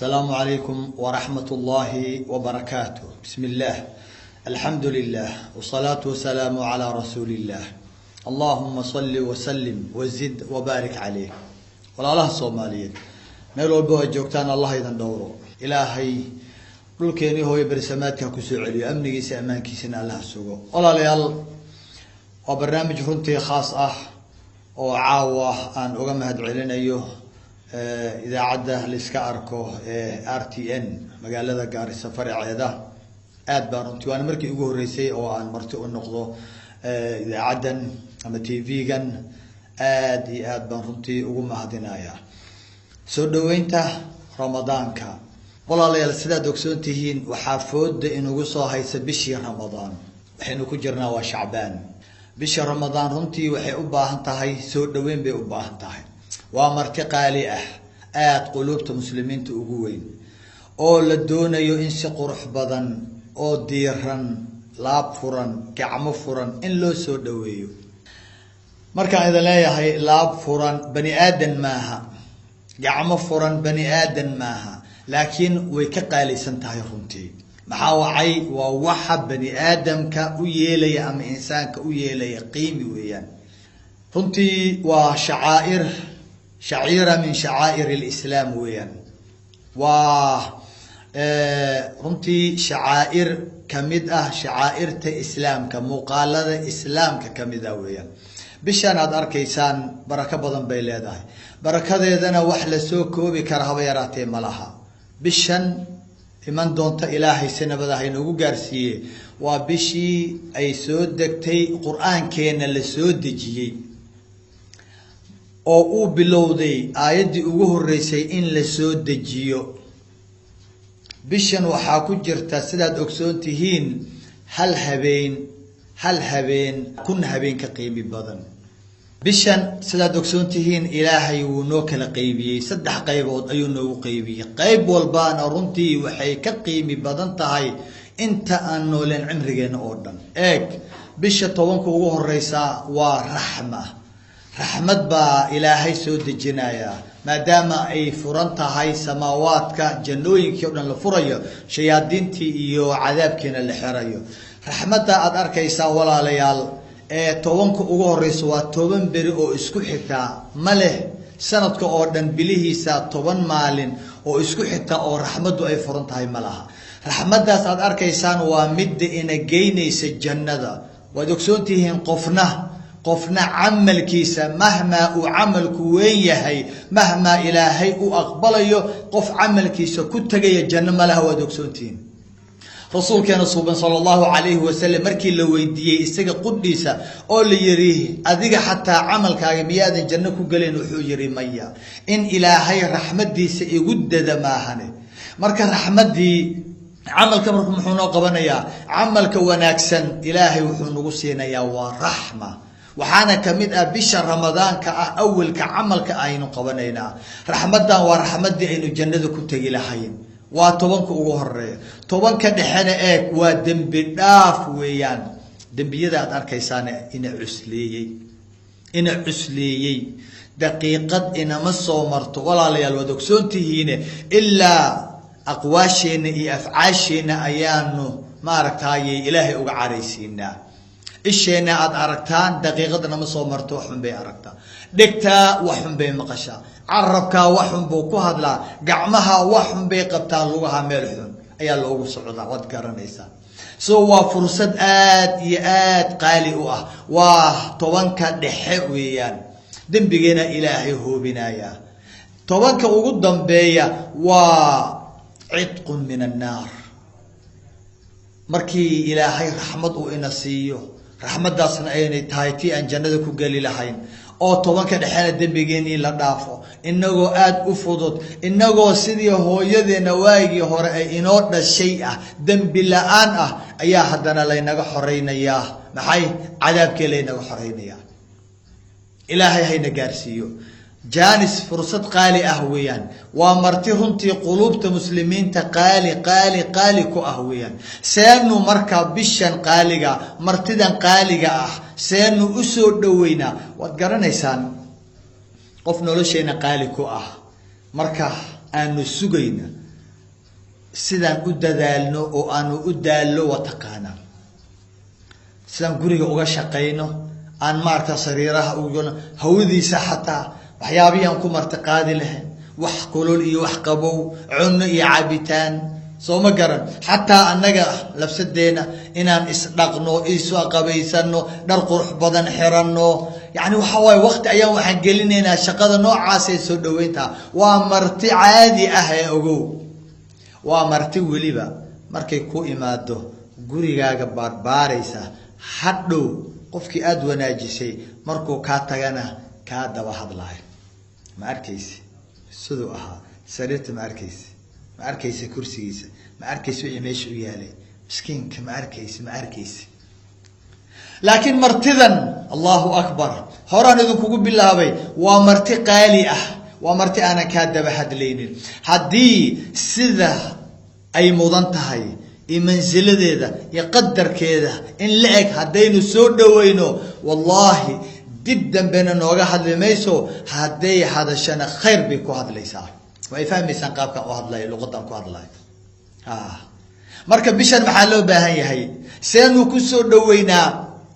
السلام عليكم ورحمة الله وبركاته. بسم الله، الحمد لله، والصلاة والسلام على رسول الله. اللهم صل وسلم وزد وبارك عليه. والله الصوماليين ميلو بو جوجتان الله يدن دوره إلهي dhulkeeni hooyo barnaamijka ku soo celiyo amnigiisa amaankiisana Allah sugo. walaalayaal waa barnaamij runtii khaas ah oo caawa aan uga mahad celinayo idaacada la iska arko RTN magaalada Gaarisa faraceeda. aad baan runtii waan markii ugu horeysay oo aan marti u noqdo idaacadan ama TV-gan. aad iyo aad baan runtii ugu mahadinayaa soo dhaweynta Ramadaanka. walaalayaal sidaad ogsoontihiin waxaa fooda inugu soo haysa bishii Ramadaan. waxaynu ku jirnaa waa Shacbaan. bishii Ramadaan runtii waxay u baahan tahay soo dhaweyn bay u baahan tahay. waa marti qaali ah aad qulubta muslimiinta ugu weyn oo la doonayo in si qurux badan oo diiran laab furan gacmo furan in loo soo dhaweeyo. markaan idin leeyahay laab furan bani aadan maaha, gacmo furan bani aadan maaha, laakiin way ka qaalisan tahay runtii. maxaa wacay waa waxa bani aadamka u yeelaya ama insaanka u yeelaya qiimi weeyaan. runtii waa shaciira min shacaa'ir al-islaam weeyaan. waa runtii shacaa'ir kamid ah shacaa'irta islaamka, muuqaalada islaamka kamid ah weeyaan. bishan aad arkaysaan barako badan bay leedahay. barakadeedana wax la soo koobi kara haba yaraatee ma laha. bishan iman doonta ilaahay sanabada ha inoogu gaarsiiye waa bishii ay soo degtay qur-aankeena la soo dejiyey oo uu bilowday aayaddii ugu horeysay in la soo dejiyo. bishan waxaa ku jirta sidaad ogsoon tihiin hal habeen kun habeen ka qiimi badan. bishan sidaad ogsoon tihiin ilaahay wuu noo kala qaybiyey, 3 qaybood ayuu noogu qaybiyey. qayb walbaana runtii waxay ka qiimi badan tahay inta aan nooleen cimrigeena oo dhan. eeg bisha 10 ugu horeysa waa raxmad baa ilaahay soo dejinaya maadaama ay furan tahay samaawaadka, jannooyinkii oo dhan la furayo, shayaadiintii iyo cadaabkiina la xirayo. raxmadda aad arkaysaa walaalayaal 10 ugu horeysa waa 10 beri oo isku xigta ma leh sanadka oo dhan bilihiisa 10 maalin oo isku xigta oo raxmaddu ay furan tahay ma laha. raxmaddaas aad arkaysaan waa mid ina geynaysa jannada. waad ogsoontihiin qofna camalkiisa mahma uu camalku weyn yahay, mahma ilaahay u aqbalayo, qof camalkiisa ku tagaya janno ma laha. waad ogsoontihiin rasuulkeena suuban sallallahu alayhi wasallam markii la weydiiyay isaga qudhiisa oo la yiri adiga xataa camalkaaga miyaadan janno ku galeen, wuxuu yiri maya, in ilaahay raxmadiisa igu dada maahane. marka raxmadii camalka markuu muxuu noo qabanayaa? camalka wanaagsan ilaahay wuxuu nagu siinayaa waa raxma. waxaana kamid ah bisha Ramadaanka ah awalka camalka aynu qabanaynaa. raxmadan waa raxmadii aynu jannada ku tagi lahayn. waa 10 ugu horeeya. 10 dhexena eeg waa dambi dhaaf weeyaan. dambiyada aad arkaysaan ina cusleeyay daqiiqad inama soo marto walaalayaal. waad ogsoontihiin ilaa aqwaasheena iyo afcaasheena ayaanu maaragtay ilaahay uga caraysiinaa. isheena aad aragtaan daqiiqadna ma soo marto wax xun bay aragtaa, dhegtaa wax xun bay maqashaa, carabka wax xun buu ku hadlaa, gacmaha wax xun bay qabtaa, lugaha meel xun ayaa loogu socdaa. waad garanaysaa. waa fursad aad iyo aad qaali u ah. waa 10 dhexe weeyaan. dambigeena ilaahay hoobinaya. 10 ugu dambeeya waa cidqun min annaar. markii ilaahay raxmad uu ina siiyo, raxmadaasna aynay tahay tii aan jannada ku gali lahayn, oo 10 dhexena dambigeeni la dhaafo, inagoo aad u fudud, inagoo sidii hooyadeena waagii hore ay inoo dhashay ah, dambi la'aan ah, ayaa haddana laynaga xoreynayaa. maxay? cadaabkee laynaga xoreynayaa. ilaahay hayna gaarsiiyo. jaanis fursad qaali ah weeyaan. waa marti runtii qulubta muslimiinta qaali ku ah weeyaan. seenu marka bishan qaaliga, martidan qaaliga ah, seenu u soo dhaweynaa. waad garanaysaan qof nolosheena qaali ku ah marka aanu sugayna sidaan u dadaalno oo aanu u daallo wataqaana sidaan guriga uga shaqeyno aan maarta sariiraha ugu hawadiisa xataa waxyaabiyan ku martiqaadi lahayn wax kulul iyo wax qabow cunno iyo cabitaan soo ma garan xataa annaga labsadeena inaan isdhaqno isu qabaysano dhar qurux badan xiranno yani waxa way waqti ayaan waxaan gelinaynaa shaqada noocaas ee soo dhaweynta waa marti caadi ah ee ogow waa marti waliba markay ku imaado gurigaaga baarbaaraysa hadhow qofkii aad wanaajisay markuu ka tagana ka daba hadlay ma arkaysi sidoo aha sariirta ma arkaysi ma arkaysi kursigiisa ma arkaysi wixii meesha u yaalay miskiinka ma arkaysi laakiin martidan Allahu akbar horaan idinku bilaabay waa marti qaali ah waa marti aan ka daba hadlaynin hadii sida ay mudan tahay imansiladeeda iyo qadarkeeda in la eg hadaynu soo dhaweyno wallahi dib dambena nooga hadlaymayso haday hadashana khayr bi ku hadlaysaa way fahmaysan qaabka u hadlay luqadan ku hadlay marka bishan maxaa loo baahan yahay seenu ku soo dhaweynaa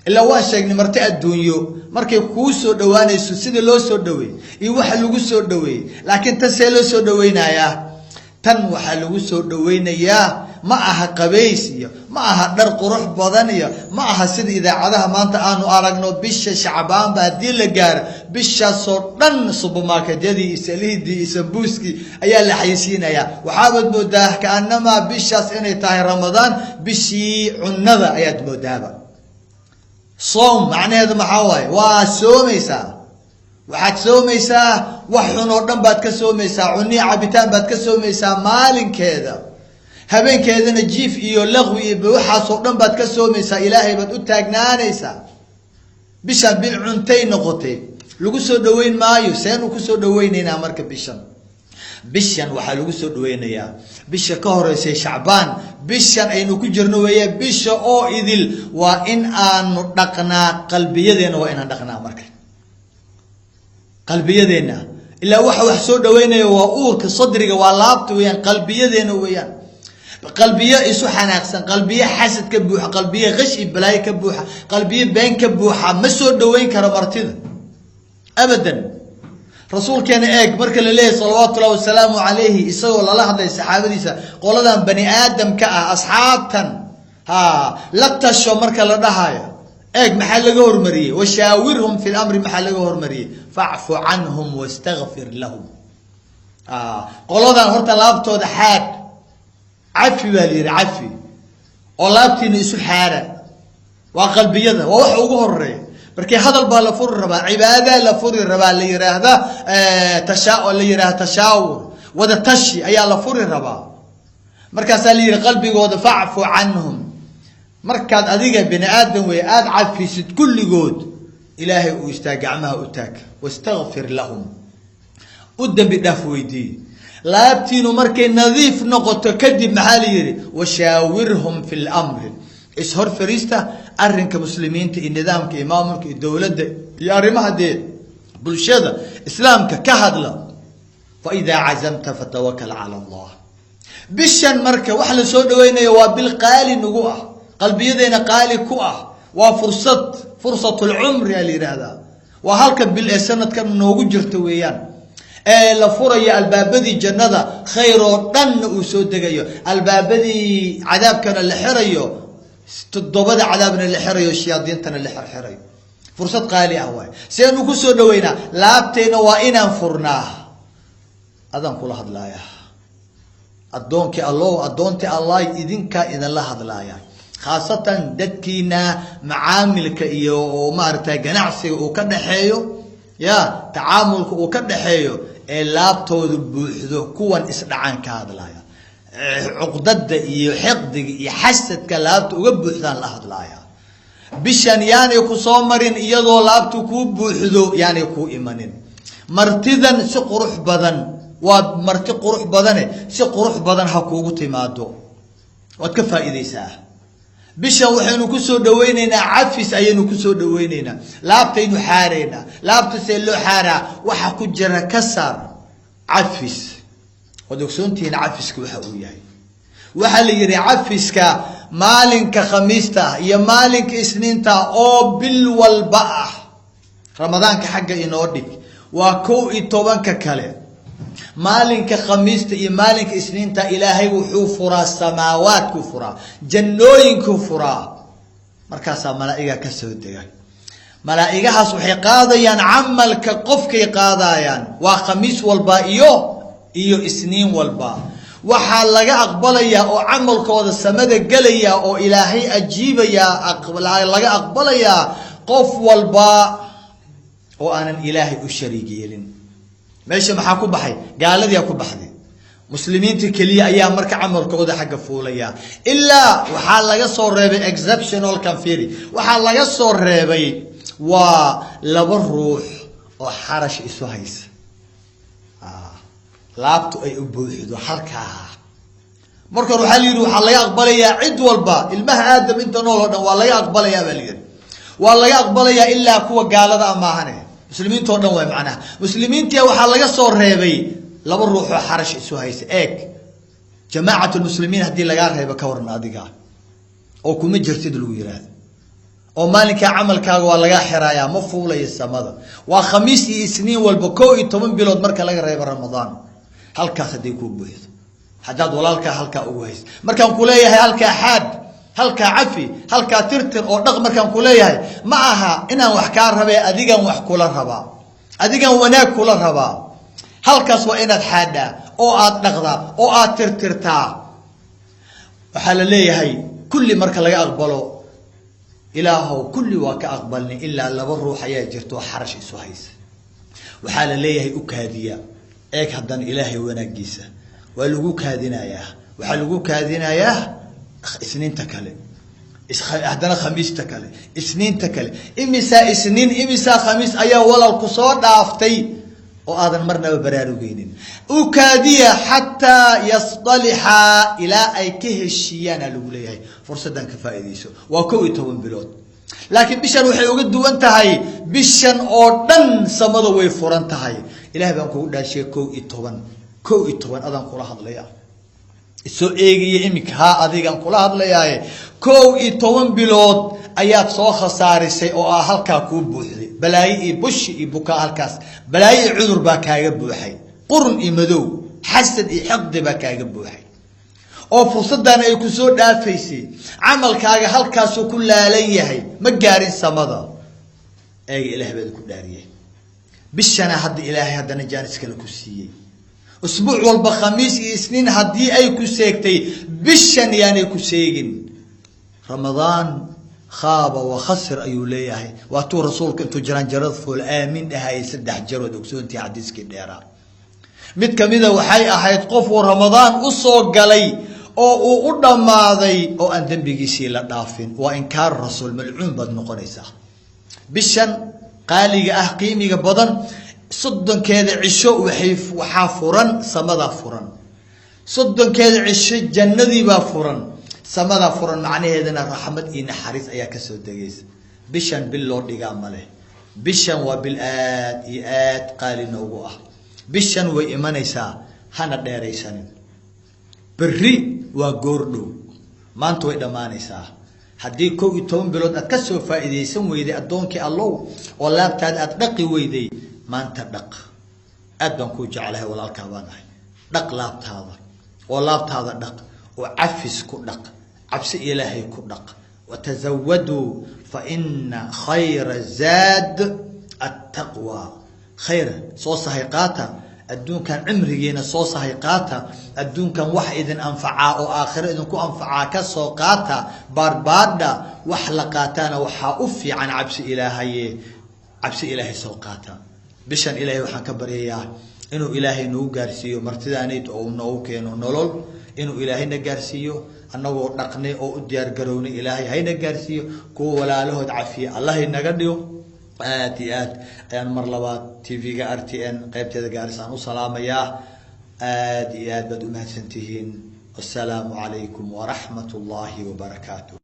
ila waa sheegnay marti adduunyo markay ku soo dhawaanayso sida loo soo dhaweey iyo waxa lagu soo dhaweey laakiin tan see loo soo dhaweynaya tan waxa lagu soo dhaweynayaa ma aha qabays iyo ma aha dhar qurux badan iyo ma aha sida idaacadaha maanta aanu aragno bisha Shacbaan baa dii la gaar bisha soo dhan supermarketyadii isaliidii isabuuski ayaa la xayisiinaya waxaad moodaa kaanama bishaas inay tahay Ramadaan bishii cunnada ayaad moodaaba soom macnaheedu maxaa waay waa soomaysaa waxaad soomaysaa wax xun oo dhan baad ka soomaysaa cunni cabitaan baad ka soomaysaa maalinkeeda habeenkeedana jiif iyo laqwi iyo waxaas oo dhan baad ka soomaysaa ilaahay baad u taagnaanaysaa bisha bil cuntay noqotay lagu soo dhaweyn maayo seenu ku soo dhaweynaynaa marka bishan waxa lagu soo dhaweynayaa bisha ka horeysay Shacbaan bishan aynu ku jirno weeye bisha oo idil waa in aanu dhaqnaa qalbiyadeena waa inaan dhaqnaa marka qalbiyadeena ila wax soo dhaweynayo waa uurka sadriga waa laabta weeyaan qalbiyadeena weeyaan qalbiya isu xanaaqsan qalbiya xasad ka buuxa qalbiya qish iblaay ka buuxa qalbiya been ka buuxa ma soo dhaweyn karo martida abadan rasuulkeena eeg marka la leeyahay sallallahu alayhi wasallam alayhi isagoo lala hadlay saxaabadiisa qoladan bani aadam ka ah asxaabtan la tasho marka la dhahayo eeg maxaa laga hormariyay washaawirhum fil amri maxaa laga hormariyay fa'fu anhum wastaghfir lahum qoladan horta laabtooda xaad عفي بالير عفي ولابتين اسو حاره وقلبيده ووح ugu horeey markii hadal baa la furi rabaa cibaada la furi rabaa la yiraahdo tashaa'ul la yiraahdo tashaawur wada tashi ayaa la furi rabaa markaas la yiraahdo qalbigooda fa'fu anhum markaad adiga bini aadam way aad cafisid kulligood ilaahay uu istaagacmaha u taag wastaghfir lahum udambi dhaaf weydii laabtiinu markay nadiif noqoto kadib maxaa la yiri washaawirhum fil amr ishor farista arrinka muslimiinta iyo nidaamka imaamka iyo dawladda iyo arrimaha bulshada islaamka ka hadla fa idha azamta fatawakkal ala Allah bishan marka wax la soo dhaweynayo waa bil qaali nagu ah qalbiyadeena qaali ku ah waa fursatul umri ali raada waa halka bil sanadkan noogu jirto weeyaan la furayo albaabadii jannada khayro dhan uu soo degayo albaabadii cadaabkana la xirayo todobada cadaabna la xirayo shayaadiintana la xirayo fursad qaali ah way seen ku soo dhaweynaa laabteena waa inaan furnaa adan kula hadlaaya adoonti Allah idinka idan la hadlaaya khaasatan dadkiina macaamilka iyo maartay ganacsiga uu ka dhaxeeyo ya tacaamulka uu ka dhaxeeyo ee laabtoodu buuxdo kuwan isdhacan ka hadlaaya uqdada iyo xiqdiga iyo xasadka laabta uga buuxdaan la hadlaaya bishan yaani ku soo marin iyadoo laabtu ku buuxdo yaani ku imanin martidan si qurux badan waa marti qurux badan si qurux badan ha kuugu timaado wad ka faa'iideysaa bisha waxaynu ku soo dhaweynaynaa cafis ayaynu ku soo dhaweynaynaa laabtaynu xaareena laabta see loo xaaraa waxa ku jira ka saar cafis ودكسونتين عفسك waxa uu yahay waxaa la yidhi cafiska maalinka khamiista iyo maalinka isniinta oo bil walba ah ramadaanka xagga inoo dhig waa 11 kale maalinka khamiista iyo maalinka isniinta ilaahay wuxuu furaa samaawaadku furaa jannooyinku furaa markaasaa malaa'iga ka soo dega malaa'igahaas waxay qaadayaan camalka qofkay qaadayaan waa khamiis walba iyo isniin walba waxaa laga aqbalayaa oo camalkooda samada galaya oo ilaahay ajiibaya laga aqbalayaa qof walba oo aanan ilaahay u shariig yeelin meesha maxaa ku baxay gaaladii ku baxday muslimiinta kaliya ayaa marka camalkooda xagga fuulaya ilaa waxaa laga soo reebay exceptional conferi waxaa laga soo reebay waa laba ruux oo xarash isu haysa laabtu ay u buuxdo halkaa marka waxa la yiri waxa laga aqbalayaa cid walba ilmaha aadam inta nool oo dhan waa laga aqbalayaa baa la yiri waa laga aqbalayaa ilaa kuwa gaalada amaahane muslimiinta oo dhan way macnaha muslimiinta waxa laga soo reebay laba ruux oo xarash isu haysa eeg jamaacatu muslimiin hadii laga reebo ka waran adiga oo kuma jirtid lagu yiraahdo oo maalinka camalkaaga waa laga xirayaa ma fuulay samada waa khamiis iyo isniin walba 11 bilood marka laga reebo ramadaan halkaas hadii ku buuxdo hadaad walaalka halka ugu hays markaan ku leeyahay halka xaad halka cafi halka tirtir oo dhaq markaan ku leeyahay ma aha inaan wax ka rabay adigan wax kula rabaa adigan wanaag kula rabaa halkaas waa inaad xaada oo aad dhaqda oo aad tirtirtaa waxa la leeyahay kulli marka laga aqbalo ilaahu kulli waa ka aqbalni illa laba ruux ayaa jirto xarash isu haysa waxa la leeyahay u kaadiya eeg hadan ilaahay wanaagiisa waa lagu kaadinayaa waxa lagu kaadinayaa isniinta kale hadana khamiista kale isniinta kale imisa isniin imisa khamiis ayaa walal ku soo dhaaftay oo aadan marnaba baraarugeynin u kaadiya hatta yasdaliha ila ay ka heshiyana lagu leeyahay fursadan ka faa'iideyso waa 11 bilood laakiin bishan waxay uga duwan tahay bishan oo dhan samada way furan tahay ilaahay baan kugu dhaashay 11 adan kula hadlaya soo eegiye imika ha adigan kula hadlayay 11 bilood ayaad soo khasaarisay oo halka ku buuxday balaayi iyo bushi iyo buka halkaas balaayi cudur baa kaaga buuxay qurun iyo madow xasad iyo xiqdi baa kaaga buuxay oo fursadan ay ku soo dhaafaysay camalkaaga halkaas ku laalan yahay ma gaarin samada ay ilaahay baa ku dhaariyay bishana hadda ilaahay hadana jaanis kale ku siiyay اسبوع والبا خميس سنين هدي اي كسيكتي بشن يعني كسيجن رمضان خاب وخسر ايو ليهي واتو رسولك انتو جران جرد فول امين هاي سدح جرود وكسونتي حديثك ديرا مid kamida waxay ahayd qof Ramadan u soo galay oo u dhamaaday oo aan dambigiisii la dhaafin waa inkaar rasuul malcuun bad noqonaysa bishan qaaliga ah qiimiga badan صدنكيدا عشو وحا فرن سمدا فرن صدنكيدا عشو جندي با فرن سمدا فرن معناheedana raxmad iyo naxariis ayaa ka soo dagaysa bishan bil loo dhigaa male bishan waa bil aad qaali noogu ah bishan way imanaysaa hana dheeraysanin bari waa goordhow maanta way dhamaanaysaa hadii 11 bilood aad ka soo faa'iideysan weyday adoonkii Allah oo laabtaad aad dhaqi weyday maanta dhaq aad baan ku jecelahay walaalka baan ahay dhaq laabtaada oo laabtaada dhaq oo cafis ku dhaq cabsi ilaahay ku dhaq watazawadu fa inna khayra zad at-taqwa khayr soo sahiqata adduunkan cimrigeena soo sahiqata adduunkan wax idin anfaca oo aakhiro idin ku anfaca ka soo qaata barbaada wax la qaatana waxa u fiican cabsi ilaahay soo qaata bishan ilaahay waxaan ka baryayaa inuu ilaahay noo gaarsiiyo martidaanid oo noo keeno nolol inuu ilaahay na gaarsiiyo annagoo dhaqnay oo u diyaar garownay ilaahay hayna gaarsiiyo kuwa walaalahood cafiya allah inaga dhigo aad ayaan mar labaad TV-ga RTN qaybteeda gaarsan u salaamayaa aad bad u mahadsantihiin. Assalaamu calaykum wa rahmatullahi wa barakaatuh.